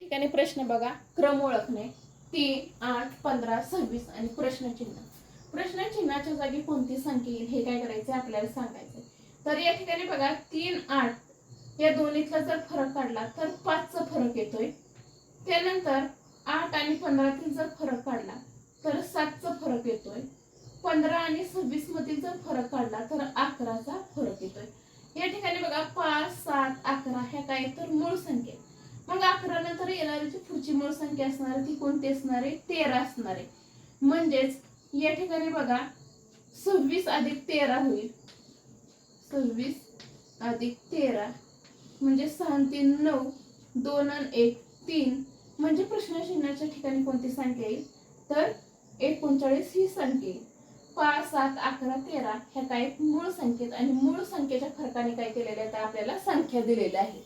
ठिकाणी प्रश्न बघा, क्रम ओळखणे 3, 8, 15, 26 आणि प्रश्नचिन्ह. प्रश्नचिन्हाच्या जागी कोणती संख्या येईल हे काय करायचे आपल्याला सांगायचे. तर या ठिकाणी बघा 3, 8 या दोन्हीतला जर फरक काढला तर 5 चा फरक येतोय. त्यानंतर 8 आणि 15 तील जर फरक काढला तर 7 चा फरक येतोय. 15 आणि 26 मधील जर फरक काढला तर 11 चा फरक येतोय. या ठिकाणी बघा 5, 7, 11 ह्या काय तर मूळ संख्या. मग 11 नंतर येणारी जी पुढची मूळ संख्या असणार ती कोणती असणार आहे, 13 असणार आहे. म्हणजेच या ठिकाणी बघा 26 अधिक 13 होईल. 26 अधिक 13 म्हणजे 6 आणि 3 9, 2 आणि 1 3 म्हणजे प्रश्नचिन्हाच्या ठिकाणी कोणती संख्या येईल तर 39 ही संख्या येईल. 5, 7, 11, 13 ह्या काय मूळ संख्येत आणि मूळ संख्येच्या फरकाने काय केलेल्या आहेत आपल्याला संख्या दिलेल्या आहेत.